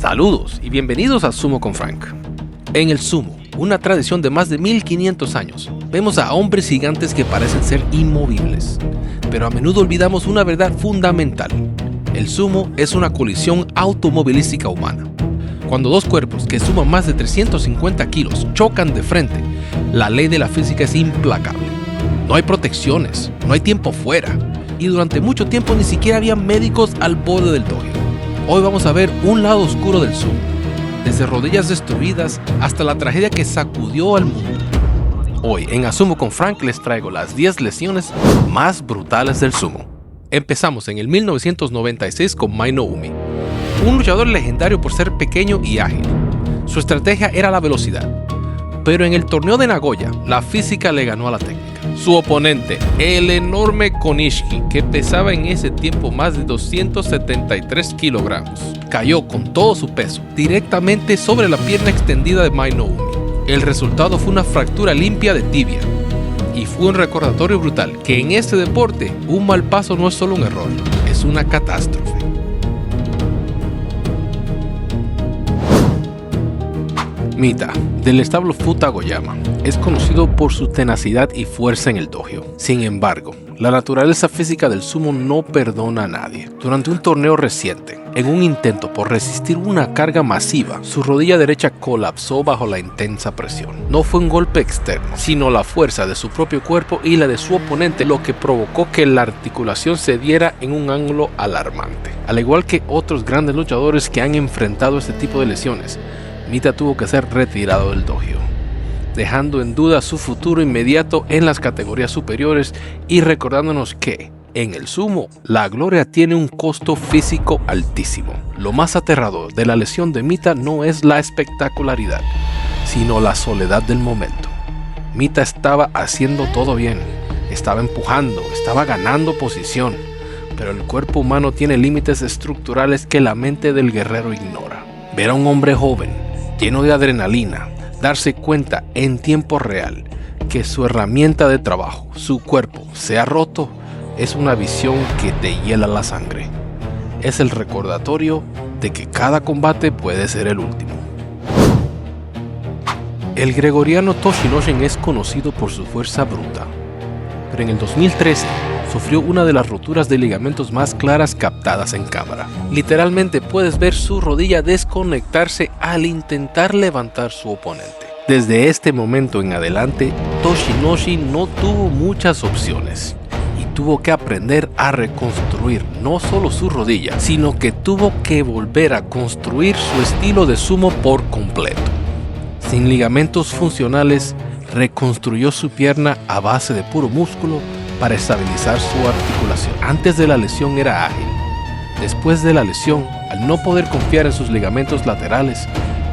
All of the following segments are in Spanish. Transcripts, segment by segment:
Saludos y bienvenidos a Sumo con Frank. En el sumo, una tradición de más de 1500 años, vemos a hombres gigantes que parecen ser inmovibles, pero a menudo olvidamos una verdad fundamental. El sumo es una colisión automovilística humana. Cuando dos cuerpos que suman más de 350 kilos chocan de frente, la ley de la física es implacable. No hay protecciones, no hay tiempo fuera, y durante mucho tiempo ni siquiera había médicos al borde del dojo. Hoy vamos a ver un lado oscuro del sumo, desde rodillas destruidas hasta la tragedia que sacudió al mundo. Hoy en A Sumo con Frank les traigo las 10 lesiones más brutales del sumo. Empezamos en el 1996 con Mai no Umi, un luchador legendario por ser pequeño y ágil. Su estrategia era la velocidad, pero en el torneo de Nagoya, la física le ganó a la técnica. Su oponente, el enorme Konishiki, que pesaba en ese tiempo más de 273 kilogramos, cayó con todo su peso directamente sobre la pierna extendida de Mai no Umi. El resultado fue una fractura limpia de tibia, y fue un recordatorio brutal que en este deporte un mal paso no es solo un error, es una catástrofe. Mita, del establo Futagoyama, es conocido por su tenacidad y fuerza en el dojo. Sin embargo, la naturaleza física del sumo no perdona a nadie. Durante un torneo reciente, en un intento por resistir una carga masiva, su rodilla derecha colapsó bajo la intensa presión. No fue un golpe externo, sino la fuerza de su propio cuerpo y la de su oponente lo que provocó que la articulación se diera en un ángulo alarmante. Al igual que otros grandes luchadores que han enfrentado este tipo de lesiones, Mita tuvo que ser retirado del dojo, dejando en duda su futuro inmediato en las categorías superiores y recordándonos que, en el sumo, la gloria tiene un costo físico altísimo. Lo más aterrador de la lesión de Mita no es la espectacularidad, sino la soledad del momento. Mita estaba haciendo todo bien, estaba empujando, estaba ganando posición, pero el cuerpo humano tiene límites estructurales que la mente del guerrero ignora. Ver a un hombre joven, lleno de adrenalina, darse cuenta en tiempo real que su herramienta de trabajo, su cuerpo, se ha roto, es una visión que te hiela la sangre. Es el recordatorio de que cada combate puede ser el último. El gregoriano Toshinoshin es conocido por su fuerza bruta, pero en el 2013 sufrió una de las roturas de ligamentos más claras captadas en cámara. Literalmente puedes ver su rodilla desconectarse al intentar levantar su oponente. Desde este momento en adelante, Toshinoshin no tuvo muchas opciones y tuvo que aprender a reconstruir no solo su rodilla, sino que tuvo que volver a construir su estilo de sumo por completo. Sin ligamentos funcionales, reconstruyó su pierna a base de puro músculo para estabilizar su articulación. Antes de la lesión era ágil. Después de la lesión, al no poder confiar en sus ligamentos laterales,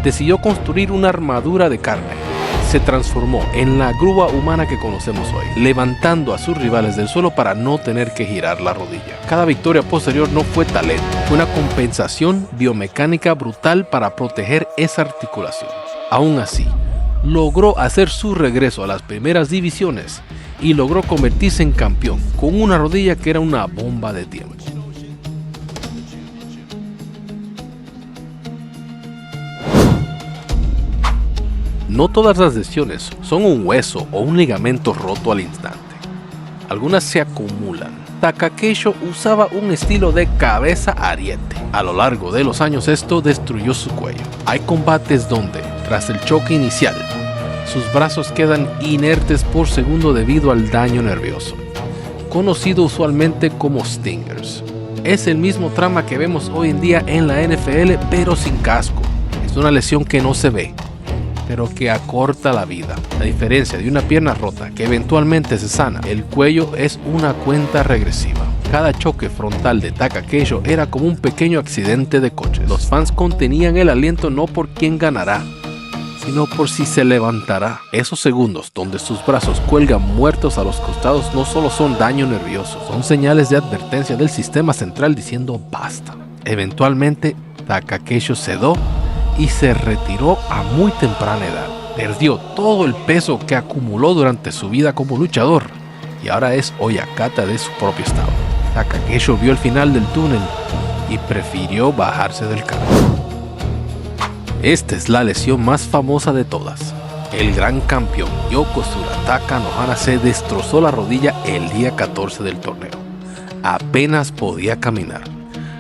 decidió construir una armadura de carne. Se transformó en la grúa humana que conocemos hoy, levantando a sus rivales del suelo para no tener que girar la rodilla. Cada victoria posterior no fue talento, fue una compensación biomecánica brutal para proteger esa articulación. Aún así, logró hacer su regreso a las primeras divisiones y logró convertirse en campeón con una rodilla que era una bomba de tiempo. No todas las lesiones son un hueso o un ligamento roto al instante. Algunas se acumulan. Takakeisho usaba un estilo de cabeza ariete. A lo largo de los años esto destruyó su cuello. Hay combates donde, tras el choque inicial, sus brazos quedan inertes por segundo debido al daño nervioso, conocido usualmente como stingers. Es el mismo trama que vemos hoy en día en la NFL, pero sin casco. Es una lesión que no se ve, pero que acorta la vida. A diferencia de una pierna rota que eventualmente se sana, el cuello es una cuenta regresiva. Cada choque frontal de Takakeisho era como un pequeño accidente de coches. Los fans contenían el aliento no por quién ganará, sino por si se levantará. Esos segundos donde sus brazos cuelgan muertos a los costados no solo son daño nervioso, son señales de advertencia del sistema central diciendo basta. Eventualmente, Takakeisho cedió y se retiró a muy temprana edad. Perdió todo el peso que acumuló durante su vida como luchador y ahora es Oyakata de su propio estado. Takakeisho vio el final del túnel y prefirió bajarse del carro. Esta es la lesión más famosa de todas. El gran campeón Yokozuna Taka Nohara se destrozó la rodilla el día 14 del torneo. Apenas podía caminar.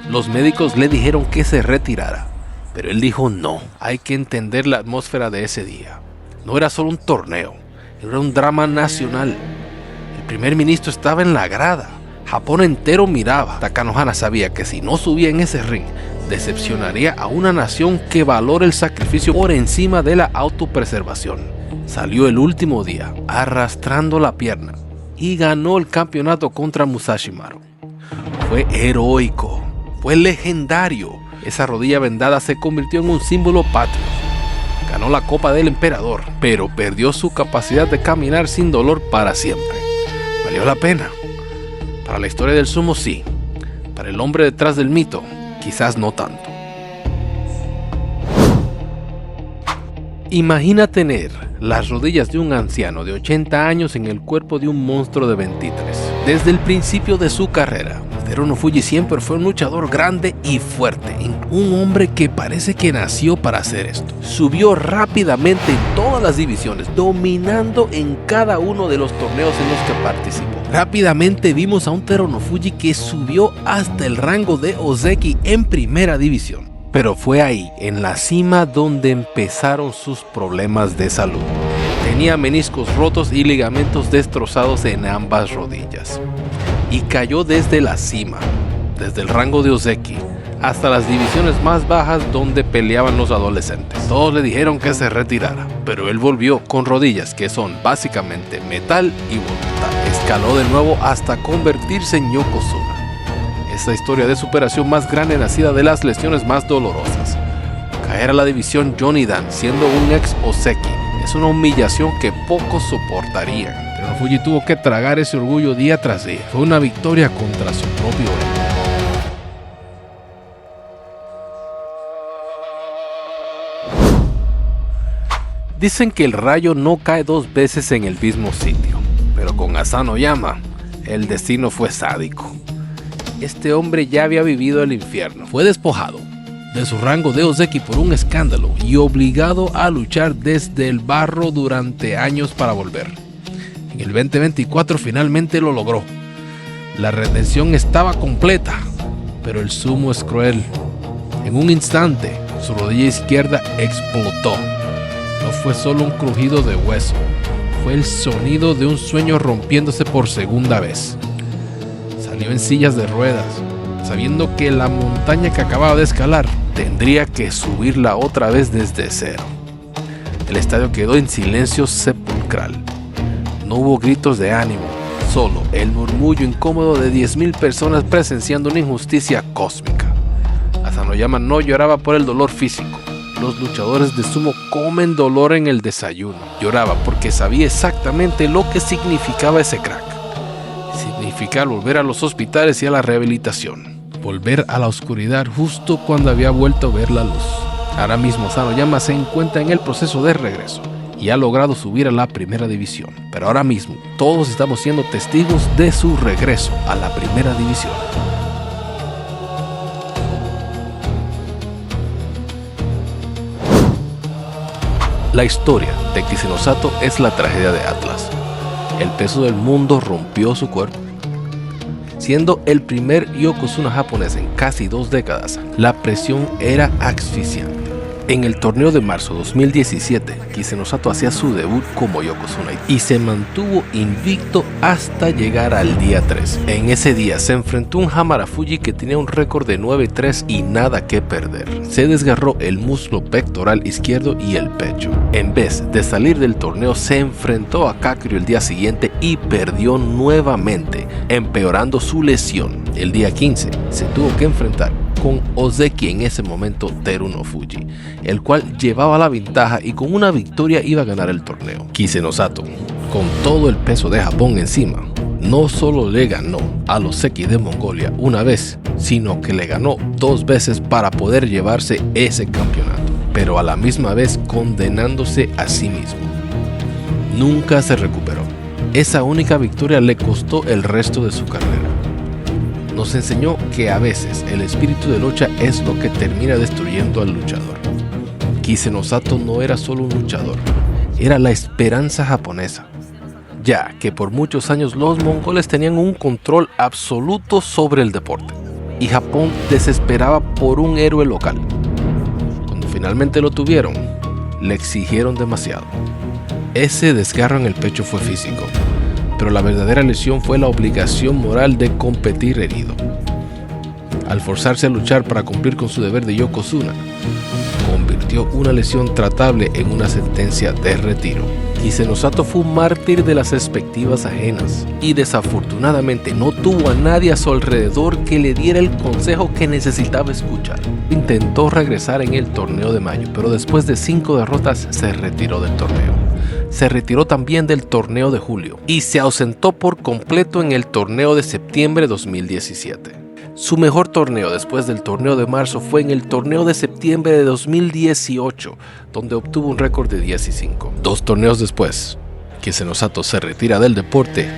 Los médicos le dijeron que se retirara, pero él dijo no. Hay que entender la atmósfera de ese día. No era solo un torneo, era un drama nacional. El primer ministro estaba en la grada. Japón entero miraba. Taka Nohara sabía que si no subía en ese ring, decepcionaría a una nación que valora el sacrificio por encima de la autopreservación. Salió el último día, arrastrando la pierna, y ganó el campeonato contra Musashi Maru. Fue heroico, fue legendario. Esa rodilla vendada se convirtió en un símbolo patrio. Ganó la Copa del Emperador, pero perdió su capacidad de caminar sin dolor para siempre. ¿Valió la pena? Para la historia del sumo sí, para el hombre detrás del mito quizás no tanto. Imagina tener las rodillas de un anciano de 80 años en el cuerpo de un monstruo de 23. Desde el principio de su carrera, Teruno Fuji siempre fue un luchador grande y fuerte, un hombre que parece que nació para hacer esto. Subió rápidamente en todas las divisiones, dominando en cada uno de los torneos en los que participó. Rápidamente vimos a un Teruno Fuji que subió hasta el rango de Ozeki en primera división. Pero fue ahí, en la cima, donde empezaron sus problemas de salud. Tenía meniscos rotos y ligamentos destrozados en ambas rodillas. Y cayó desde la cima, desde el rango de Ozeki, hasta las divisiones más bajas donde peleaban los adolescentes. Todos le dijeron que se retirara, pero él volvió con rodillas que son básicamente metal y voluntad. Escaló de nuevo hasta convertirse en Yokozuna. Esa historia de superación más grande nacida de las lesiones más dolorosas. Caer a la división Johnny Dan siendo un ex Ozeki es una humillación que pocos soportarían. Teruno Fuji tuvo que tragar ese orgullo día tras día. Fue una victoria contra su propio ego. Dicen que el rayo no cae dos veces en el mismo sitio, pero con Asano Oyama el destino fue sádico. Este hombre ya había vivido el infierno. Fue despojado de su rango de Ozeki por un escándalo y obligado a luchar desde el barro durante años para volver. En el 2024 finalmente lo logró. La redención estaba completa, pero el sumo es cruel. En un instante, su rodilla izquierda explotó. No fue solo un crujido de hueso, fue el sonido de un sueño rompiéndose por segunda vez. Salió en sillas de ruedas, sabiendo que la montaña que acababa de escalar tendría que subirla otra vez desde cero. El estadio quedó en silencio sepulcral. No hubo gritos de ánimo, solo el murmullo incómodo de 10.000 personas presenciando una injusticia cósmica. Asano Oyama no lloraba por el dolor físico. Los luchadores de sumo comen dolor en el desayuno. Lloraba porque sabía exactamente lo que significaba ese crack. Significaba volver a los hospitales y a la rehabilitación. Volver a la oscuridad justo cuando había vuelto a ver la luz. Ahora mismo Asano Oyama se encuentra en el proceso de regreso y ha logrado subir a la primera división. Pero ahora mismo todos estamos siendo testigos de su regreso a la primera división. La historia de Kisenosato es la tragedia de Atlas. El peso del mundo rompió su cuerpo. Siendo el primer Yokozuna japonés en casi 2 décadas, la presión era asfixiante. En el torneo de marzo 2017, Kisenosato hacía su debut como Yokozuna y se mantuvo invicto hasta llegar al día 3. En ese día se enfrentó a un Hamada Fuji que tenía un récord de 9-3 y nada que perder. Se desgarró el muslo pectoral izquierdo y el pecho. En vez de salir del torneo, se enfrentó a Kakuryu el día siguiente y perdió nuevamente, empeorando su lesión. El día 15 se tuvo que enfrentar con Ozeki, en ese momento Teruno Fuji, el cual llevaba la ventaja y con una victoria iba a ganar el torneo. Kisenosato, con todo el peso de Japón encima, no solo le ganó a los Ozeki de Mongolia una vez, sino que le ganó 2 veces para poder llevarse ese campeonato, pero a la misma vez condenándose a sí mismo. Nunca se recuperó. Esa única victoria le costó el resto de su carrera. Nos enseñó que a veces el espíritu de lucha es lo que termina destruyendo al luchador. Kiseno Sato no era solo un luchador, era la esperanza japonesa, ya que por muchos años los mongoles tenían un control absoluto sobre el deporte, y Japón desesperaba por un héroe local. Cuando finalmente lo tuvieron, le exigieron demasiado. Ese desgarro en el pecho fue físico, pero la verdadera lesión fue la obligación moral de competir herido. Al forzarse a luchar para cumplir con su deber de yokozuna, convirtió una lesión tratable en una sentencia de retiro. Kiseno Sato fue un mártir de las expectativas ajenas y desafortunadamente no tuvo a nadie a su alrededor que le diera el consejo que necesitaba escuchar. Intentó regresar en el torneo de mayo, pero después de 5 derrotas se retiró del torneo. Se retiró también del torneo de julio y se ausentó por completo en el torneo de septiembre de 2017. Su mejor torneo después del torneo de marzo fue en el torneo de septiembre de 2018, donde obtuvo un récord de 10-5. 2 torneos después, Kiseno Sato se retira del deporte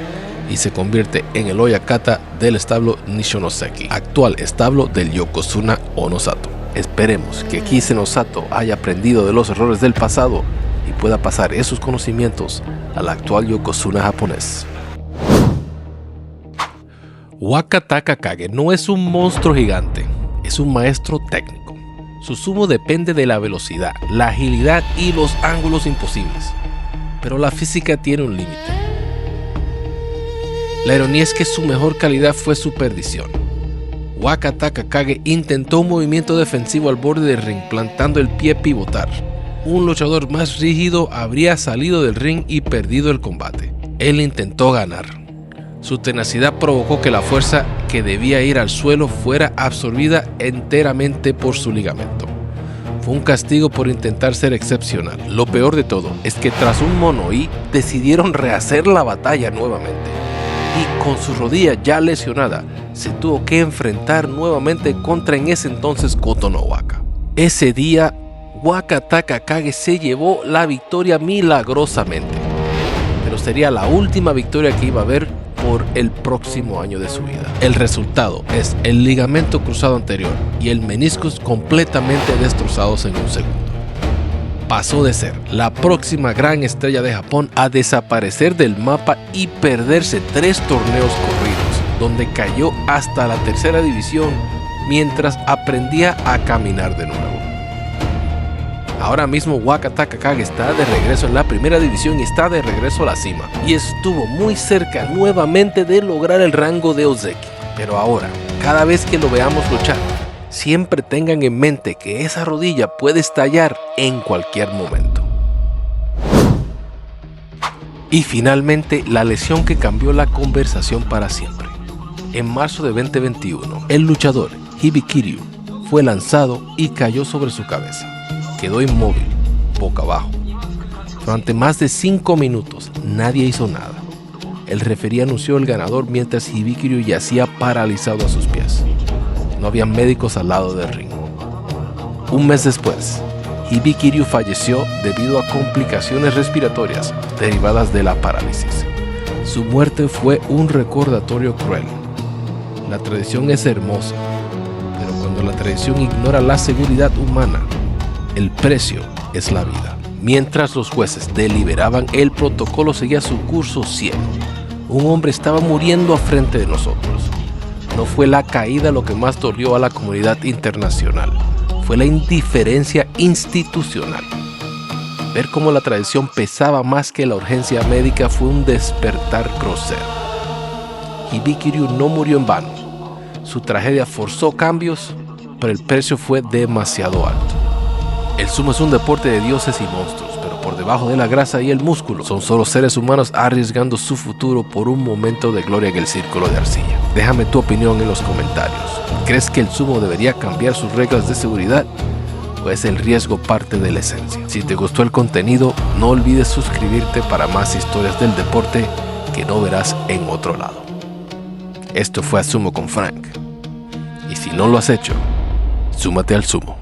y se convierte en el Oyakata del establo Nishonoseki, actual establo del Yokozuna Onosato. Esperemos que Kiseno Sato haya aprendido de los errores del pasado y pueda pasar esos conocimientos al actual Yokozuna japonés. Waka Takakage no es un monstruo gigante, es un maestro técnico. Su sumo depende de la velocidad, la agilidad y los ángulos imposibles. Pero la física tiene un límite. La ironía es que su mejor calidad fue su perdición. Waka Takakage intentó un movimiento defensivo al borde del ring, plantando el pie pivotar. Un luchador más rígido habría salido del ring y perdido el combate. Él intentó ganar. Su tenacidad provocó que la fuerza que debía ir al suelo fuera absorbida enteramente por su ligamento. Fue un castigo por intentar ser excepcional. Lo peor de todo es que tras un mono-i decidieron rehacer la batalla nuevamente. Y con su rodilla ya lesionada, se tuvo que enfrentar nuevamente contra en ese entonces Goto no Waka. Ese día, Waka Takakage se llevó la victoria milagrosamente. Pero sería la última victoria que iba a haber por el próximo año de su vida. El resultado es el ligamento cruzado anterior y el meniscus completamente destrozados en un segundo. Pasó de ser la próxima gran estrella de Japón a desaparecer del mapa y perderse 3 torneos corridos, donde cayó hasta la 3ª división mientras aprendía a caminar de nuevo. Ahora mismo Waka Takakage está de regreso en la 1ª división y está de regreso a la cima. Y estuvo muy cerca nuevamente de lograr el rango de Ozeki. Pero ahora, cada vez que lo veamos luchar, siempre tengan en mente que esa rodilla puede estallar en cualquier momento. Y finalmente, la lesión que cambió la conversación para siempre. En marzo de 2021, el luchador Hibikiryu fue lanzado y cayó sobre su cabeza. Quedó inmóvil, boca abajo. Durante más de 5 minutos nadie hizo nada. El referí anunció el ganador mientras Hibikiryu yacía paralizado a sus pies. No había médicos al lado del ring. Un mes después, Hibikiryu falleció debido a complicaciones respiratorias derivadas de la parálisis. Su muerte fue un recordatorio cruel. La tradición es hermosa, pero cuando la tradición ignora la seguridad humana, el precio es la vida. Mientras los jueces deliberaban, el protocolo seguía su curso ciego. Un hombre estaba muriendo a frente de nosotros. No fue la caída lo que más dolió a la comunidad internacional. Fue la indiferencia institucional. Ver cómo la tradición pesaba más que la urgencia médica fue un despertar grosero. Hibikiryu no murió en vano. Su tragedia forzó cambios, pero el precio fue demasiado alto. El sumo es un deporte de dioses y monstruos, pero por debajo de la grasa y el músculo son solo seres humanos arriesgando su futuro por un momento de gloria en el círculo de arcilla. Déjame tu opinión en los comentarios. ¿Crees que el sumo debería cambiar sus reglas de seguridad? ¿O es el riesgo parte de la esencia? Si te gustó el contenido, no olvides suscribirte para más historias del deporte que no verás en otro lado. Esto fue A Sumo con Frank. Y si no lo has hecho, súmate al sumo.